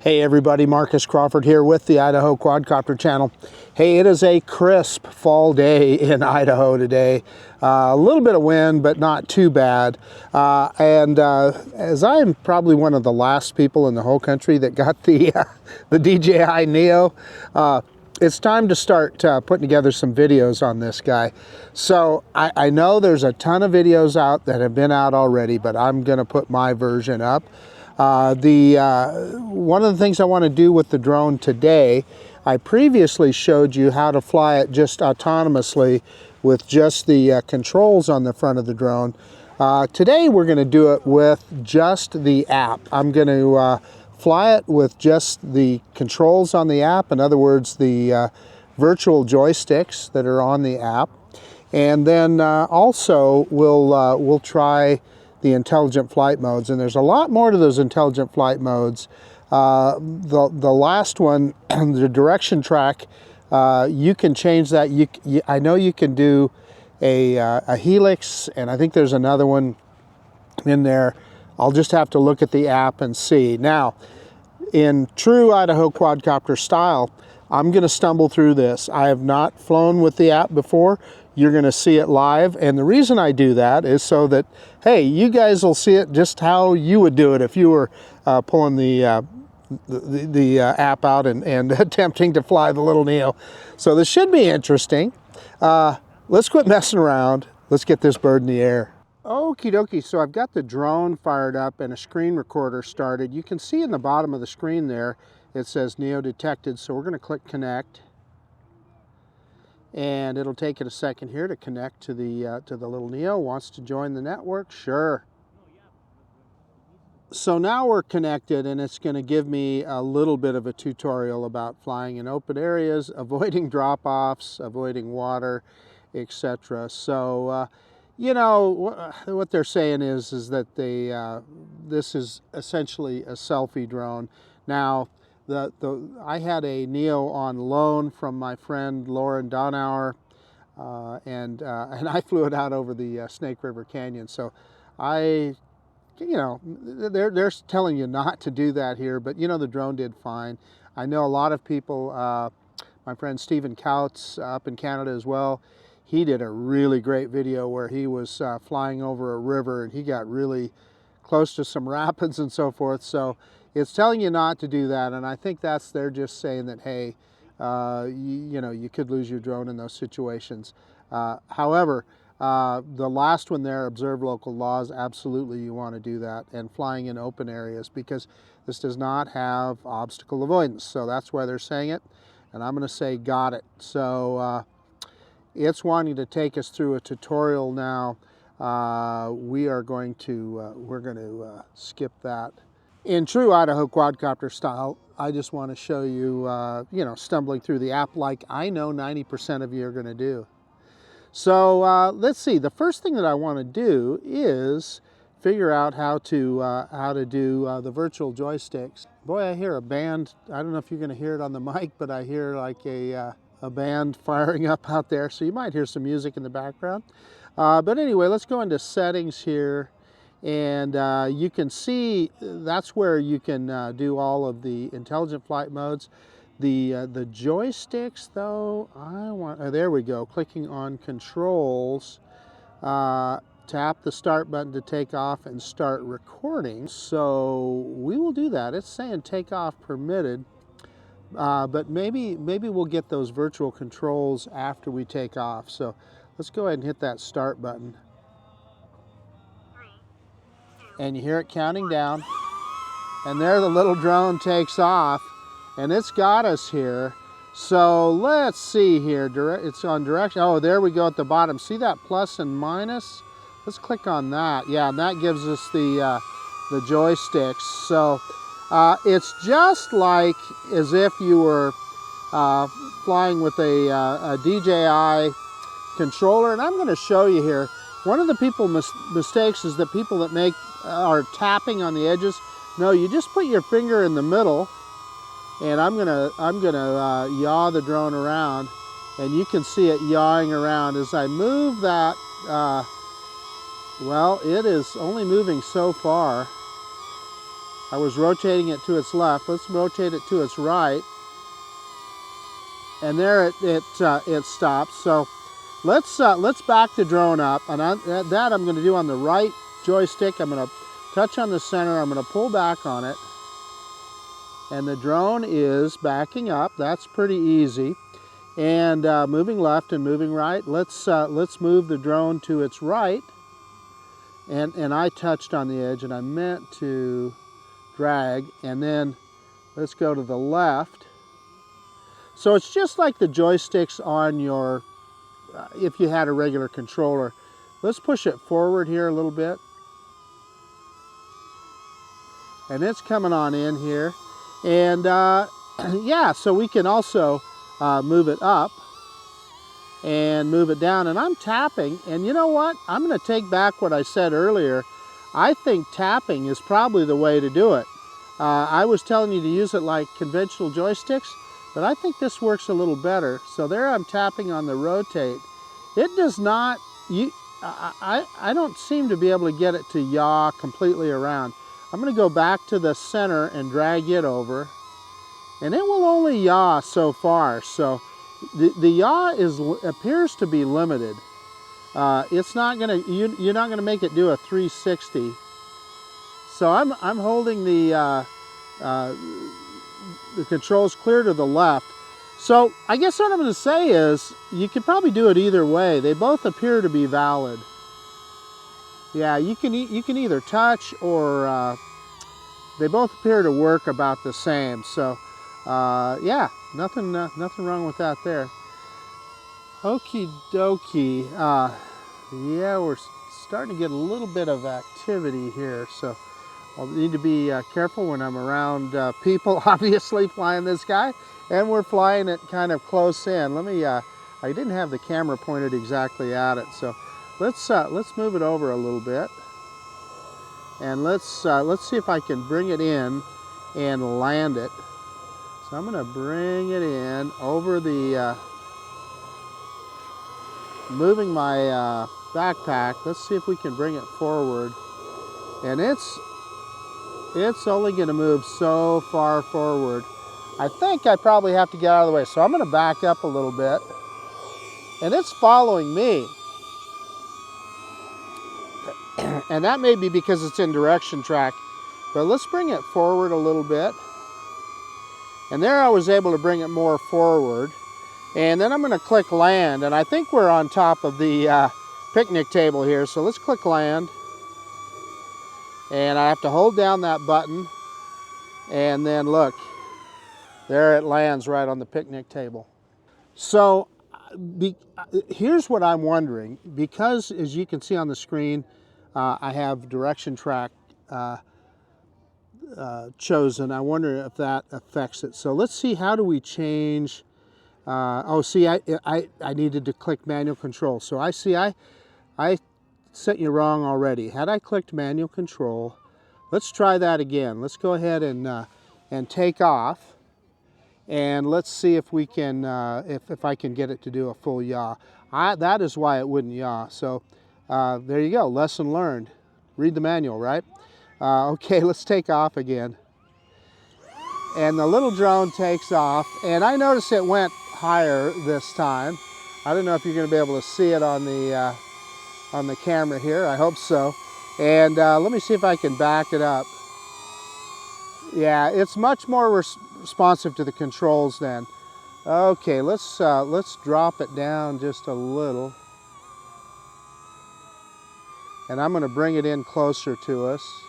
Hey everybody, Marcus Crawford here with the Idaho Quadcopter channel. Hey, it is a crisp fall day in Idaho today. A little bit of wind, but not too bad. As I am probably one of the last people in the whole country that got the DJI Neo, it's time to start putting together some videos on this guy. So I know there's a ton of videos out that have been out already, but I'm gonna put my version up. One of the things I want to do with the drone today, I previously showed you how to fly it just autonomously with just the controls on the front of the drone. Today we're going to do it with just the app. I'm going to fly it with just the controls on the app, in other words the virtual joysticks that are on the app, and then also we'll try the intelligent flight modes, and there's a lot more to those intelligent flight modes. The last one, the direction track, you can change that. I know you can do a Helix, and I think there's another one in there. I'll just have to look at the app and see. Now, in true Idaho Quadcopter style, I'm going to stumble through this. I have not flown with the app before. You're going to see it live, and the reason I do that is so that, hey, you guys will see it just how you would do it if you were pulling the app out and attempting to fly the little Neo. So this should be interesting. Let's quit messing around. Let's get this bird in the air. Okie dokie, so I've got the drone fired up and a screen recorder started. You can see in the bottom of the screen there, it says Neo detected, so we're going to click connect. And it'll take it a second here to connect to the little Neo. Wants to join the network? Sure. So now we're connected, and it's going to give me a little bit of a tutorial about flying in open areas, avoiding drop-offs, avoiding water, etc. So, you know, what they're saying is that this is essentially a selfie drone. Now, I had a Neo on loan from my friend Lauren Donauer, and I flew it out over the Snake River Canyon. So you know, they're telling you not to do that here, but you know, the drone did fine. I know a lot of people, my friend Stephen Couts up in Canada as well, he did a really great video where he was flying over a river and he got really close to some rapids and so forth. So it's telling you not to do that, and I think they're just saying that, hey, you know, you could lose your drone in those situations. However, the last one there, observe local laws, absolutely you want to do that, and flying in open areas, because this does not have obstacle avoidance. So that's why they're saying it, and I'm going to say got it. So it's wanting to take us through a tutorial now. We're going to skip that. In true Idaho Quadcopter style, I just want to show you, you know, stumbling through the app like I know 90% of you are going to do. So let's see. The first thing that I want to do is figure out how to do the virtual joysticks. Boy, I hear a band. I don't know if you're going to hear it on the mic, but I hear like a band firing up out there. So you might hear some music in the background. But anyway, let's go into settings here. And you can see that's where you can do all of the intelligent flight modes. The joysticks, though, there we go. Clicking on controls, tap the start button to take off and start recording. So we will do that. It's saying takeoff permitted, but maybe we'll get those virtual controls after we take off. So let's go ahead and hit that start button. And you hear it counting down, and there the little drone takes off, and it's got us here. So let's see here, it's on direction. Oh, there we go at the bottom. See that plus and minus? Let's click on that. Yeah, and that gives us the joysticks. So it's just like as if you were flying with a DJI controller, and I'm going to show you here. One of the mistakes is that people that are tapping on the edges. No, you just put your finger in the middle, and I'm gonna yaw the drone around, and you can see it yawing around as I move that. Well, it is only moving so far. I was rotating it to its left. Let's rotate it to its right. And there it stops. So let's back the drone up. And that I'm going to do on the right joystick. I'm going to touch on the center. I'm going to pull back on it. And the drone is backing up. That's pretty easy. And moving left and moving right. Let's move the drone to its right. And I touched on the edge, and I meant to drag. And then let's go to the left. So it's just like the joysticks on your, if you had a regular controller. Let's push it forward here a little bit. And it's coming on in here. And yeah, so we can also move it up and move it down. And I'm tapping, and you know what? I'm going to take back what I said earlier. I think tapping is probably the way to do it. I was telling you to use it like conventional joysticks, but I think this works a little better. So there I'm tapping on the rotate. It does not, I don't seem to be able to get it to yaw completely around. I'm going to go back to the center and drag it over, and it will only yaw so far. So the yaw appears to be limited. It's not going to, you're not going to make it do a 360. So I'm holding the controls clear to the left. So I guess what I'm going to say is you could probably do it either way. They both appear to be valid. Yeah, you can either touch or they both appear to work about the same. So yeah, nothing wrong with that there. Okie dokie. Yeah, we're starting to get a little bit of activity here. So I'll need to be careful when I'm around people, obviously, flying this guy. And we're flying it kind of close in. Let me, I didn't have the camera pointed exactly at it. So let's move it over a little bit. And let's see if I can bring it in and land it. So I'm going to bring it in over the, moving my backpack. Let's see if we can bring it forward. And it's only going to move so far forward. I think I probably have to get out of the way. So I'm going to back up a little bit. And it's following me. And that may be because it's in direction track. But let's bring it forward a little bit. And there I was able to bring it more forward. And then I'm going to click land. And I think we're on top of the picnic table here. So let's click land. And I have to hold down that button. And then look, there it lands right on the picnic table. So here's what I'm wondering. Because as you can see on the screen, I have direction track chosen. I wonder if that affects it. So let's see, how do we change? Oh, see, I needed to click manual control. So I see I set you wrong already. Had I clicked manual control, let's try that again. Let's go ahead and take off. And let's see if we can, if I can get it to do a full yaw. That is why it wouldn't yaw. So there you go, lesson learned. Read the manual, right? Okay, let's take off again. And the little drone takes off. And I noticed it went higher this time. I don't know if you're going to be able to see it on the camera here. I hope so. And let me see if I can back it up. Yeah, it's much more responsive to the controls then. Okay, let's drop it down just a little. And I'm going to bring it in closer to us,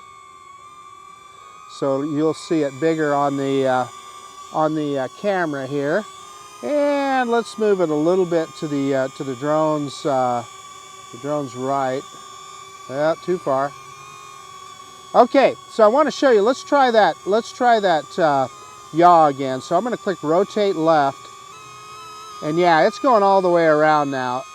so you'll see it bigger on the camera here. And let's move it a little bit to the drone's right. Yeah, too far. Okay, so I want to show you. Let's try that. Let's try that yaw again. So I'm going to click rotate left, and yeah, it's going all the way around now.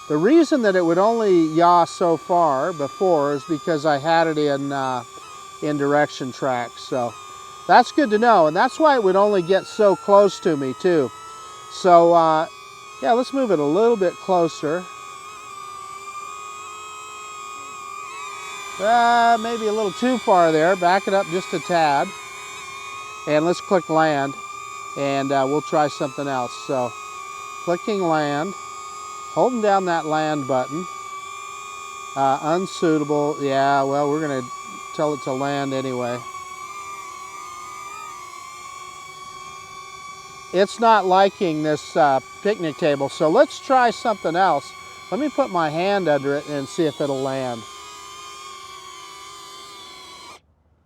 The reason that it would only yaw so far before is because I had it in direction track. So that's good to know, and that's why it would only get so close to me too. So yeah, let's move it a little bit closer. Maybe a little too far there. Back it up just a tad. And let's click land, and we'll try something else. So, clicking land, holding down that land button. Unsuitable. Yeah, well, we're going to tell it to land anyway. It's not liking this picnic table, so let's try something else. Let me put my hand under it and see if it'll land.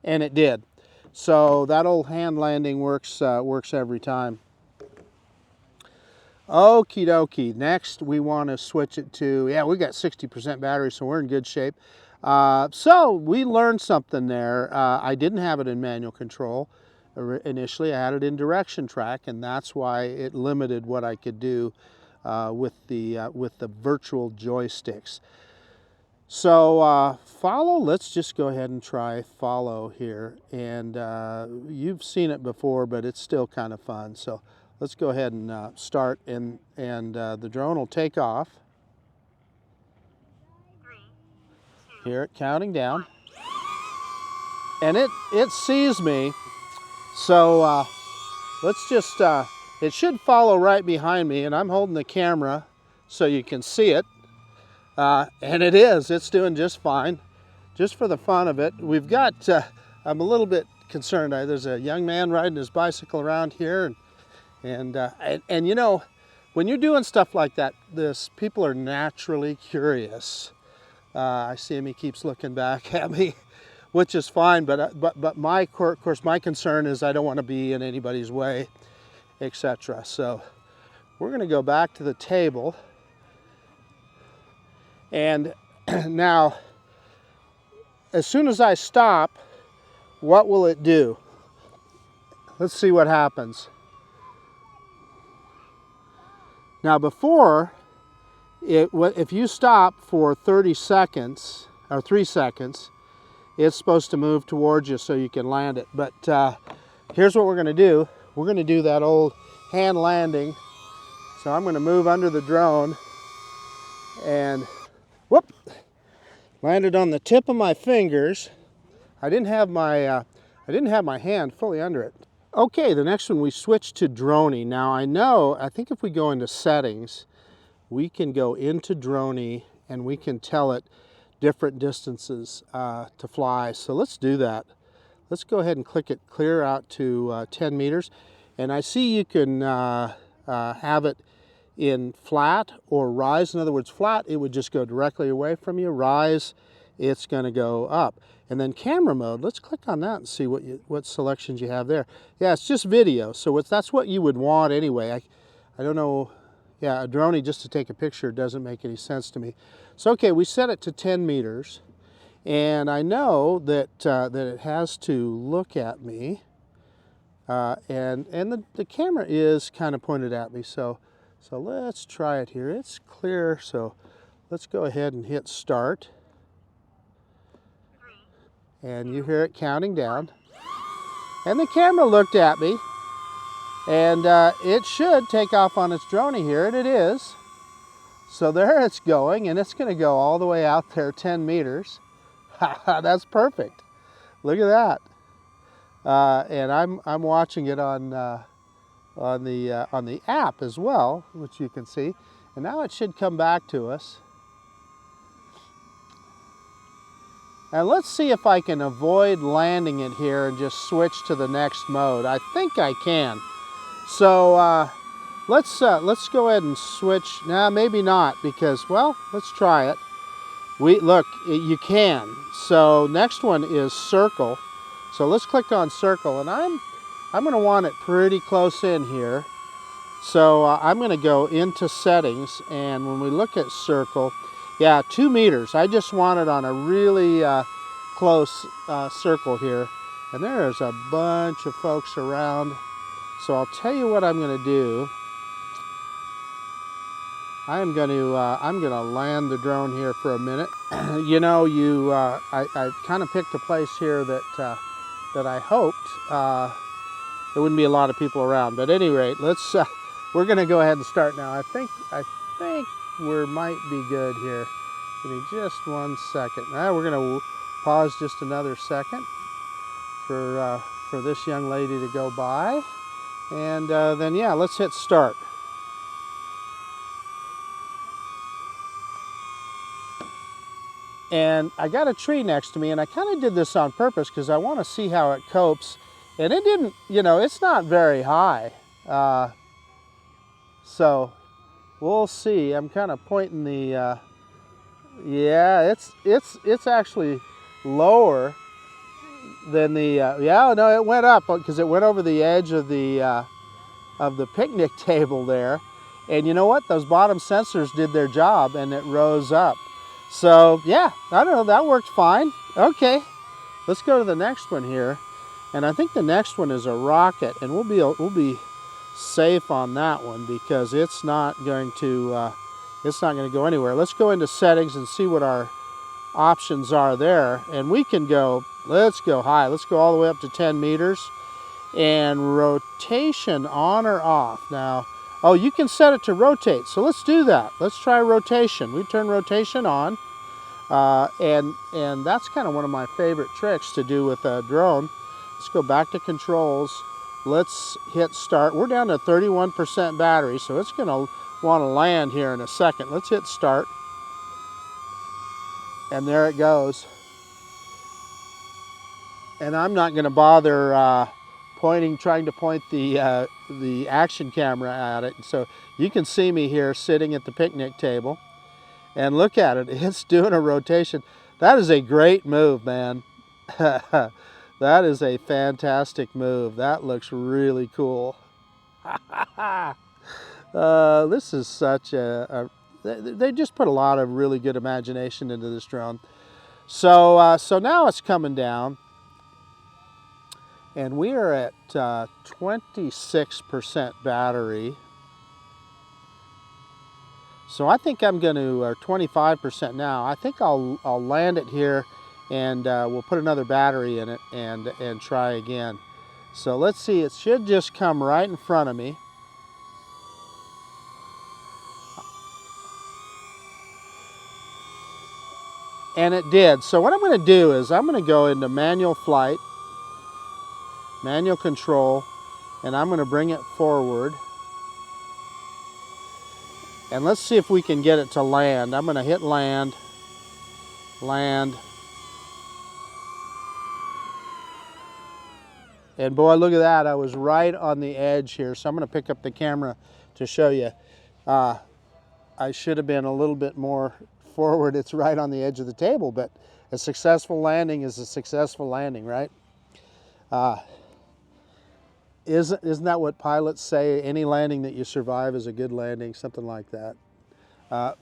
And it did. So that old hand landing works every time. Okie dokie. Next, we want to switch it to, yeah, we got 60% battery, so we're in good shape. So we learned something there. I didn't have it in manual control. Initially, I had it in direction track, and that's why it limited what I could do with the virtual joysticks. So follow, let's just go ahead and try follow here. And you've seen it before, but it's still kind of fun. So let's go ahead and start, and the drone will take off. 3, 2, Hear it counting down. And it sees me. So let's just, it should follow right behind me, and I'm holding the camera so you can see it. And it's doing just fine, just for the fun of it. We've got, I'm a little bit concerned. There's a young man riding his bicycle around here, and you know, when you're doing stuff like that, people are naturally curious. I see him, he keeps looking back at me, which is fine, but of course, my concern is I don't want to be in anybody's way, etc. So we're going to go back to the table. And now, as soon as I stop, what will it do? Let's see what happens. Now before, if you stop for 30 seconds, or 3 seconds, it's supposed to move towards you so you can land it. But here's what we're going to do. We're going to do that old hand landing. So I'm going to move under the drone and whoop, landed on the tip of my fingers. I didn't have my hand fully under it. Okay, the next one we switch to droning. Now I think if we go into settings, we can go into droning and we can tell it different distances to fly. So let's do that. Let's go ahead and click it clear out to 10 meters. And I see you can have it in flat or rise. In other words, flat, it would just go directly away from you. Rise, it's going to go up. And then camera mode, let's click on that and see what selections you have there. Yeah, it's just video, so that's what you would want anyway. I don't know, yeah, a droney just to take a picture doesn't make any sense to me. So okay, we set it to 10 meters, and I know that it has to look at me, and the camera is kind of pointed at me, so let's try it here. It's clear, so let's go ahead and hit start. 3, And you hear it counting down. And the camera looked at me, and it should take off on its droney here, and it is. So there it's going, and it's going to go all the way out there 10 meters. That's perfect. Look at that. And I'm watching it on the app as well, which you can see. And now it should come back to us. And let's see if I can avoid landing it here and just switch to the next mode. I think I can. So let's go ahead and switch. Nah, maybe not, because, well, let's try it. Look, you can. So next one is circle. So let's click on circle, and I'm going to want it pretty close in here. So I'm going to go into settings, and when we look at circle, yeah, 2 meters. I just want it on a really close circle here. And there's a bunch of folks around. So I'll tell you what I'm going to do. I'm going to land the drone here for a minute. You know, I kind of picked a place here that I hoped there wouldn't be a lot of people around. But at any rate, we're going to go ahead and start now. I think we might be good here. Give me just 1 second. Now we're going to Pause just another second for this young lady to go by. And then, yeah, let's hit start. And I got a tree next to me, and I kind of did this on purpose because I want to see how it copes. And it didn't, you know, it's not very high. So we'll see. I'm kind of pointing the, yeah, it's actually lower than the, yeah, no, it went up because it went over the edge of the picnic table there. And you know what? Those bottom sensors did their job and it rose up. So yeah, I don't know, that worked fine. Okay, let's go to the next one here. And I think the next one is a rocket, and we'll be safe on that one because it's not going to go anywhere. Let's go into settings and see what our options are there. And we can go, let's go high. Let's go all the way up to 10 meters. And rotation on or off. Now, oh, you can set it to rotate, so let's do that. Let's try rotation. We turn rotation on, and that's kind of one of my favorite tricks to do with a drone. Let's go back to controls. Let's hit start. We're down to 31% battery, so it's going to want to land here in a second. Let's hit start, and there it goes. And I'm not going to bother trying to point the action camera at it. So you can see me here sitting at the picnic table, and look at it, it's doing a rotation. That is a great move, man. That is a fantastic move. That looks really cool. This is such they just put a lot of really good imagination into this drone. So, so now it's coming down. And we are at 26% battery. So I think I'm going to, or 25% now. I think I'll land it here, and we'll put another battery in it and try again. So let's see, it should just come right in front of me. And it did. So what I'm going to do is I'm going to go into manual flight, manual control, and I'm going to bring it forward. And let's see if we can get it to land. I'm going to hit land, land. And boy, look at that. I was right on the edge here. So I'm going to pick up the camera to show you. I should have been a little bit more forward. It's right on the edge of the table, but a successful landing is a successful landing, right? Isn't that what pilots say? Any landing that you survive is a good landing, something like that.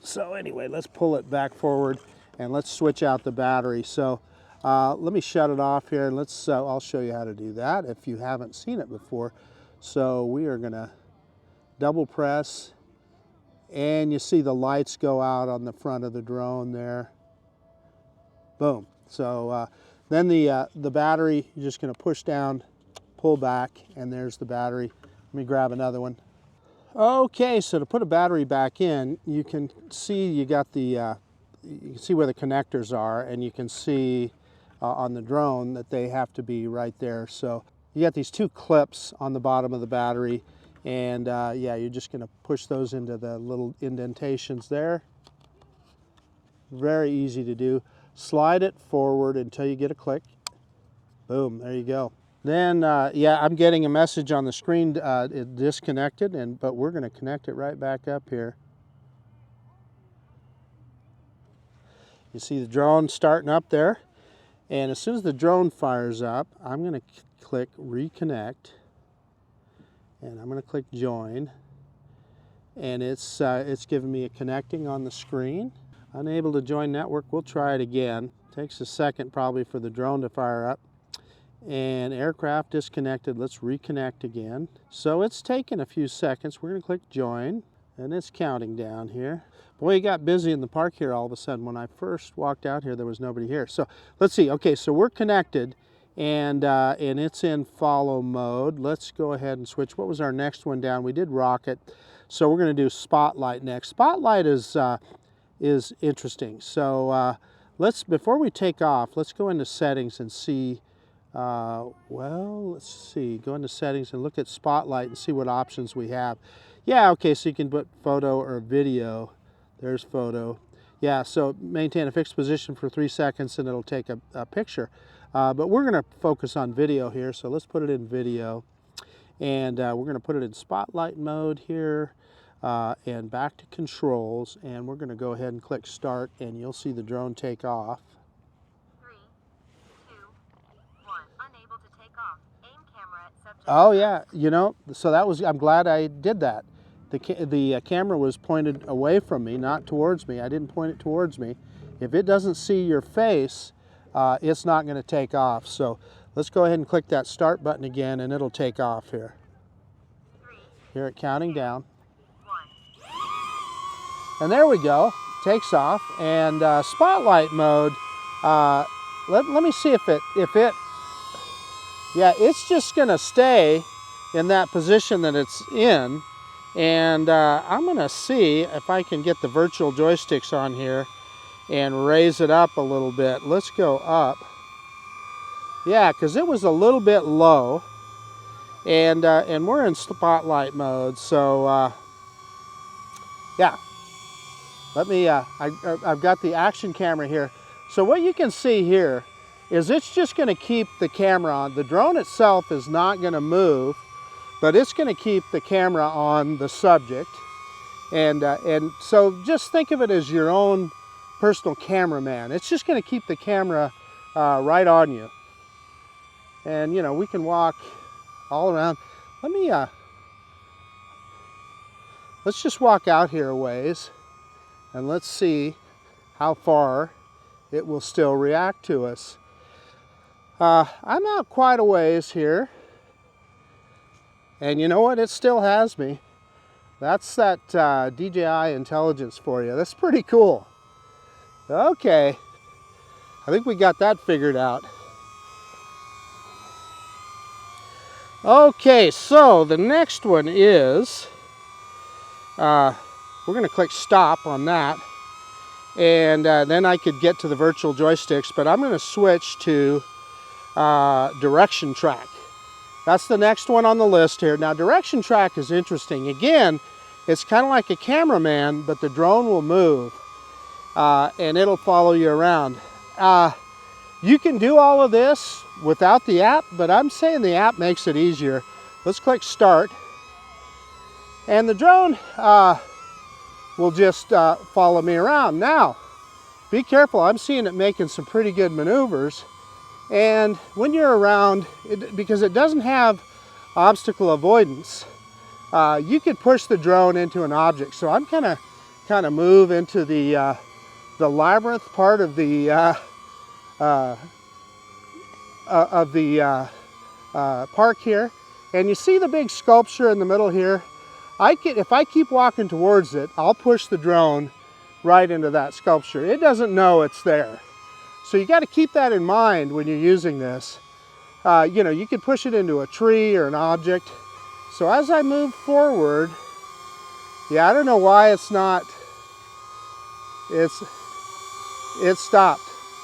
So anyway, let's pull it back forward and let's switch out the battery. So let me shut it off here, and let's. I'll show you how to do that if you haven't seen it before. So we are going to double press, and you see the lights go out on the front of the drone there. Boom. So then the battery, you're just going to push down, pull back, and there's the battery. Let me grab another one. Okay, so to put a battery back in, you can see you got the, you can see where the connectors are, and you can see on the drone that they have to be right there. So you got these two clips on the bottom of the battery, and yeah, you're just going to push those into the little indentations there. Very easy to do. Slide it forward until you get a click. Boom, there you go. Then, yeah, I'm getting a message on the screen, it disconnected, but we're going to connect it right back up here. You see the drone starting up there, and as soon as the drone fires up, I'm going to click reconnect, and I'm going to click join, and it's giving me a connecting on the screen. Unable to join network. We'll try it again. Takes a second probably for the drone to fire up. And aircraft disconnected. Let's reconnect again. So it's taken a few seconds. We're going to click join, and it's counting down here. Boy, it got busy in the park here all of a sudden. When I first walked out here, there was nobody here. So let's see. Okay, so we're connected, and it's in follow mode. Let's go ahead and switch. What was our next one down? We did rocket. So we're going to do spotlight next. Spotlight is interesting. So before we take off, let's go into settings and see, well, let's see, go into settings and look at spotlight and see what options we have. Yeah, okay, so you can put photo or video. There's photo. Yeah, so maintain a fixed position for 3 seconds and it'll take a picture. But we're going to focus on video here, so let's put it in video. And we're going to put it in spotlight mode here and back to controls. And we're going to go ahead and click start and you'll see the drone take off. 3, 2, 1. Unable to take off. Aim camera at subject. Oh yeah, you know, so that was, I'm glad I did that. The camera was pointed away from me, not towards me. I didn't point it towards me. If it doesn't see your face, it's not going to take off. So let's go ahead and click that start button again and it'll take off here. 3, Hear it counting down. 1. And there we go, takes off. And spotlight mode, let me see if it, yeah, it's just going to stay in that position that it's in. And I'm going to see if I can get the virtual joysticks on here and raise it up a little bit. Let's go up. Yeah, because it was a little bit low. And we're in spotlight mode, so yeah. Let me, I've got the action camera here. So what you can see here is it's just going to keep the camera on. The drone itself is not going to move, but it's going to keep the camera on the subject. And so just think of it as your own personal cameraman. It's just going to keep the camera right on you. And you know, we can walk all around. Let me, let's just walk out here a ways and let's see how far it will still react to us. I'm out quite a ways here. And you know what? It still has me. That's that DJI intelligence for you. That's pretty cool. Okay. I think we got that figured out. Okay, so the next one is, we're going to click stop on that. And then I could get to the virtual joysticks, but I'm going to switch to direction track. That's the next one on the list here. Now, direction track is interesting. Again, it's kind of like a cameraman, but the drone will move and it'll follow you around. You can do all of this without the app, but I'm saying the app makes it easier. Let's click start. And the drone will just follow me around. Now, be careful. I'm seeing it making some pretty good maneuvers. And when you're around, because it doesn't have obstacle avoidance, you could push the drone into an object. So I'm kind of move into the labyrinth part of the park here, and you see the big sculpture in the middle here. If I keep walking towards it, I'll push the drone right into that sculpture. It doesn't know it's there. So you got to keep that in mind when you're using this. You know, you could push it into a tree or an object. So as I move forward, yeah, I don't know why it's not, it stopped.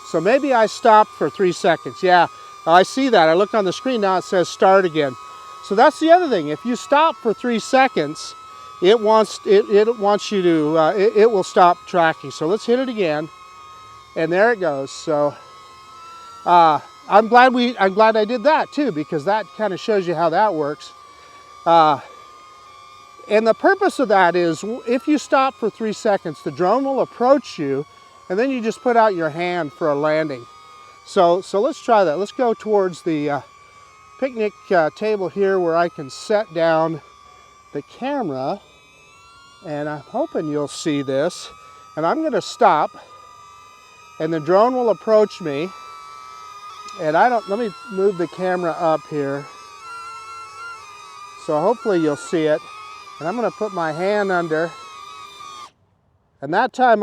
So maybe I stopped for 3 seconds. Yeah, I see that. I looked on the screen, now it says start again. So that's the other thing. If you stop for 3 seconds, it wants you to, it will stop tracking. So let's hit it again. And there it goes. So I'm glad I did that too, because that kind of shows you how that works. And the purpose of that is if you stop for 3 seconds, the drone will approach you and then you just put out your hand for a landing. So let's try that. Let's go towards the picnic table here where I can set down the camera, and I'm hoping you'll see this. And I'm going to stop. And the drone will approach me, and let me move the camera up here. So hopefully you'll see it. And I'm going to put my hand under. And that time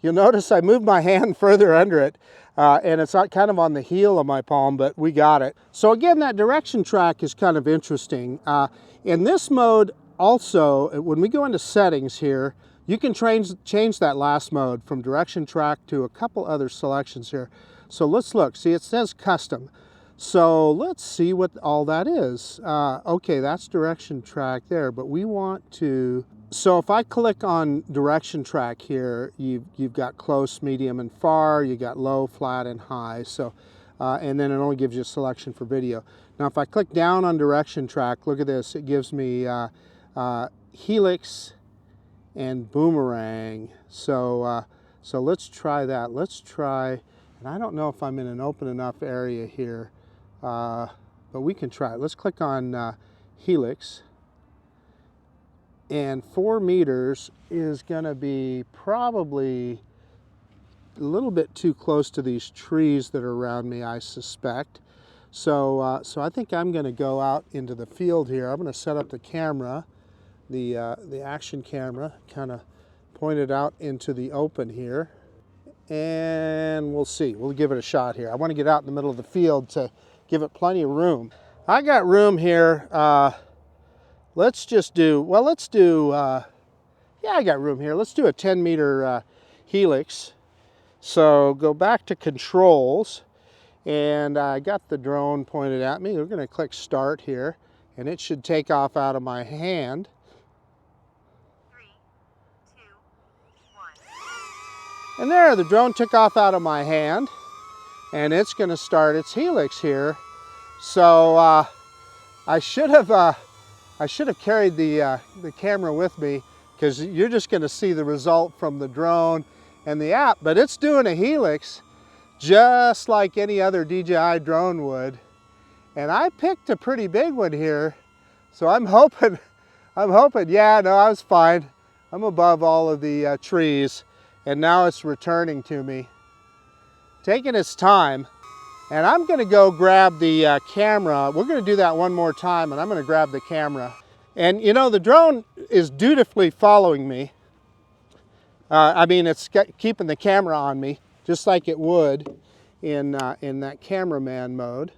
you'll notice I moved my hand further under it. And it's not kind of on the heel of my palm, but we got it. So again, that direction track is kind of interesting. In this mode also, when we go into settings here, You can change that last mode from direction track to a couple other selections here. So let's look. See, it says custom. So let's see what all that is. Okay, that's direction track there, but we want to... So if I click on direction track here, you've got close, medium, and far. You got low, flat, and high. So, and then it only gives you a selection for video. Now if I click down on direction track, look at this. It gives me Helix and boomerang. So so let's try that. Let's try, and I don't know if I'm in an open enough area here, but we can try it. Let's click on Helix, and 4 meters is gonna be probably a little bit too close to these trees that are around me, I suspect. So so I think I'm gonna go out into the field here. I'm gonna set up the camera, the action camera, kind of point it out into the open here, and we'll see. We'll give it a shot here. I want to get out in the middle of the field to give it plenty of room. I got room here. Let's just do, well, let's do, yeah, I got room here. Let's do a 10-meter Helix. So go back to controls, and I got the drone pointed at me. We're going to click start here, and it should take off out of my hand. And there, the drone took off out of my hand, and it's going to start its helix here. So I should have carried the camera with me, because you're just going to see the result from the drone and the app. But it's doing a helix just like any other DJI drone would, and I picked a pretty big one here. So I'm hoping, yeah, no, I was fine. I'm above all of the trees. And now it's returning to me, taking its time. And I'm gonna go grab the camera. We're gonna do that one more time, and I'm gonna grab the camera. And you know, the drone is dutifully following me. I mean, it's keeping the camera on me, just like it would in that cameraman mode.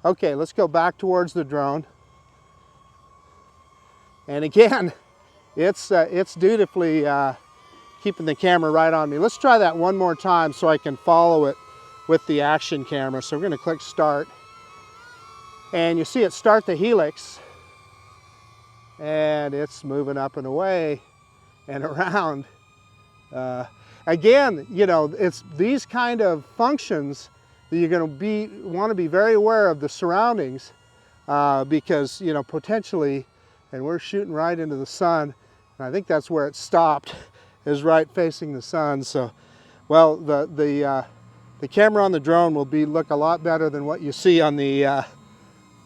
Okay, let's go back towards the drone. And again, it's dutifully keeping the camera right on me. Let's try that one more time so I can follow it with the action camera. So we're going to click start, and you see it start the helix, and it's moving up and away and around. Again, you know, it's these kind of functions that you're going to want to be very aware of the surroundings, because, you know, potentially, and we're shooting right into the sun, and I think that's where it stopped, is right facing the sun. So, well, the camera on the drone will look a lot better than what you see on the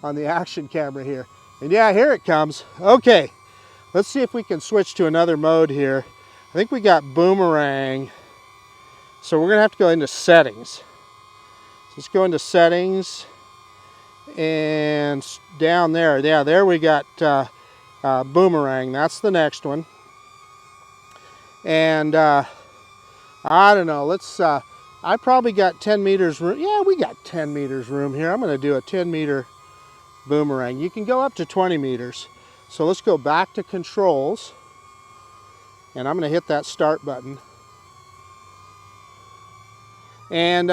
action camera here. And yeah, here it comes. Okay, let's see if we can switch to another mode here. I think we got boomerang, so we're gonna have to go into settings. So let's go into settings, and down there, yeah, there we got boomerang. That's the next one. And I don't know, let's, I probably got 10 meters room. Yeah, we got 10 meters room here. I'm gonna do a 10-meter boomerang. You can go up to 20 meters. So let's go back to controls, and I'm gonna hit that start button. And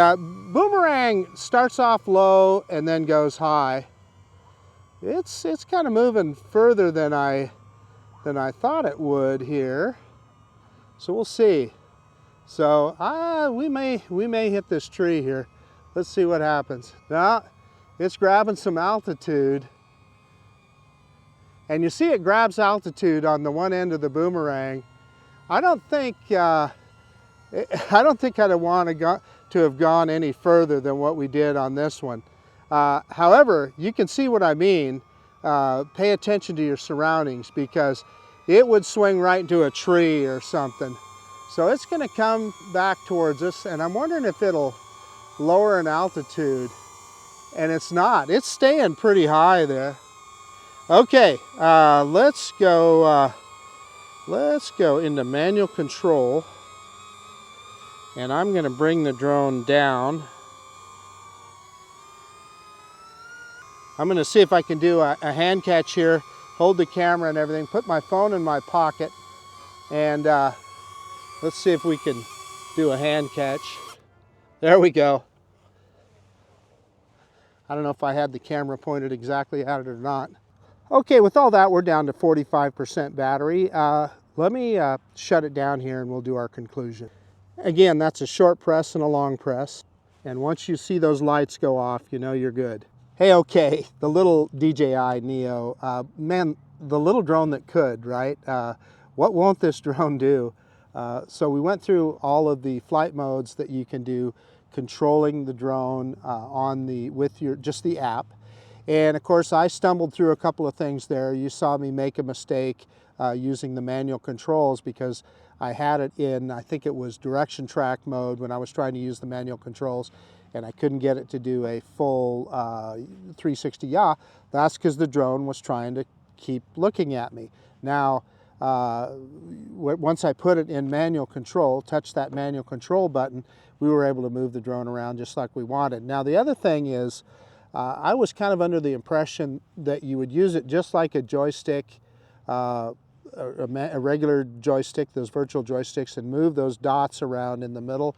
boomerang starts off low and then goes high. It's kind of moving further than I thought it would here. So we'll see. So we may hit this tree here. Let's see what happens. Now it's grabbing some altitude, and you see it grabs altitude on the one end of the boomerang. I don't think I'd want to have gone any further than what we did on this one. However, you can see what I mean. Pay attention to your surroundings, because it would swing right into a tree or something. So it's going to come back towards us, and I'm wondering if it'll lower in altitude. And it's not. It's staying pretty high there. Okay, let's go into manual control, and I'm going to bring the drone down. I'm going to see if I can do a hand catch here, hold the camera and everything, put my phone in my pocket, and Let's see if we can do a hand catch. There we go. I don't know if I had the camera pointed exactly at it or not. Okay, with all that, we're down to 45% battery. Let me shut it down here and we'll do our conclusion. Again, that's a short press and a long press. And once you see those lights go off, you know you're good. Hey, okay, the little DJI Neo. Man, the little drone that could, right? What won't this drone do? So we went through all of the flight modes that you can do, controlling the drone with just the app. And of course, I stumbled through a couple of things there. You saw me make a mistake using the manual controls because I had it in, I think it was direction track mode when I was trying to use the manual controls, and I couldn't get it to do a full 360 yaw. That's because the drone was trying to keep looking at me. Now, once I put it in manual control, touched that manual control button, we were able to move the drone around just like we wanted. Now, the other thing is, I was kind of under the impression that you would use it just like a joystick, a regular joystick, those virtual joysticks, and move those dots around in the middle.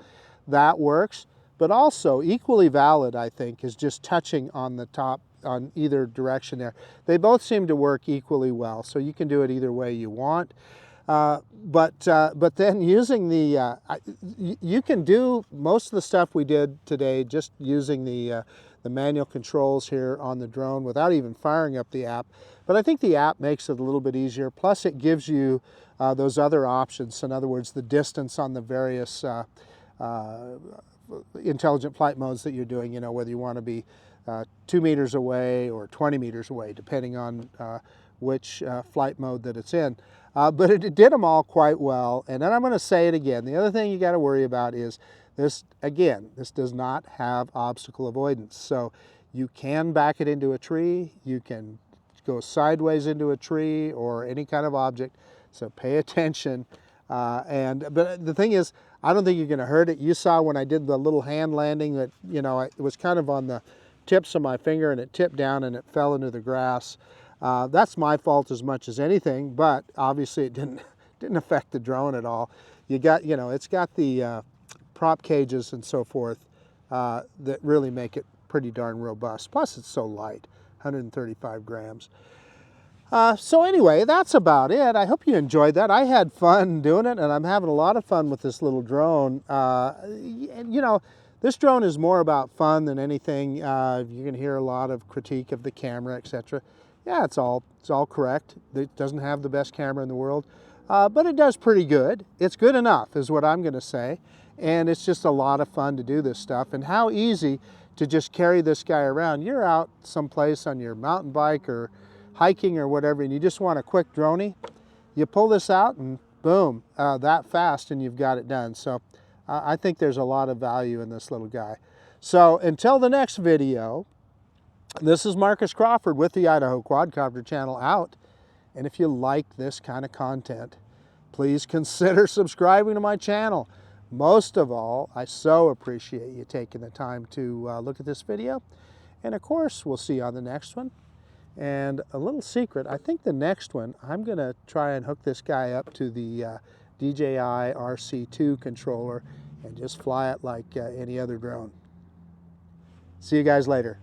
That works, but also equally valid, I think, is just touching on the top on either direction there. They both seem to work equally well, so you can do it either way you want. But then using the, you can do most of the stuff we did today just using the manual controls here on the drone without even firing up the app. But I think the app makes it a little bit easier. Plus it gives you those other options. In other words, the distance on the various intelligent flight modes that you're doing, you know, whether you want to be 2 meters away or 20 meters away, depending on which flight mode that it's in. But it did them all quite well. And then I'm going to say it again. The other thing you got to worry about is this, again, this does not have obstacle avoidance. So you can back it into a tree. You can go sideways into a tree or any kind of object. So pay attention. But the thing is, I don't think you're going to hurt it. You saw when I did the little hand landing that, you know, it was kind of on the tips of my finger and it tipped down and it fell into the grass. That's my fault as much as anything, but obviously it didn't affect the drone at all. You got, you know, it's got the prop cages and so forth that really make it pretty darn robust. Plus it's so light, 135 grams. So anyway, that's about it. I hope you enjoyed that. I had fun doing it, and I'm having a lot of fun with this little drone. You know, this drone is more about fun than anything. You're going to hear a lot of critique of the camera, etc. Yeah, it's all correct. It doesn't have the best camera in the world, but it does pretty good. It's good enough, is what I'm going to say. And it's just a lot of fun to do this stuff. And how easy to just carry this guy around. You're out someplace on your mountain bike or hiking or whatever, and you just want a quick droney, you pull this out and boom, that fast, and you've got it done. So I think there's a lot of value in this little guy. So until the next video, this is Marcus Crawford with the Idaho Quadcopter channel out. And if you like this kind of content, please consider subscribing to my channel. Most of all, I so appreciate you taking the time to look at this video. And of course, we'll see you on the next one. And a little secret, I think the next one, I'm going to try and hook this guy up to the DJI RC2 controller and just fly it like any other drone. See you guys later.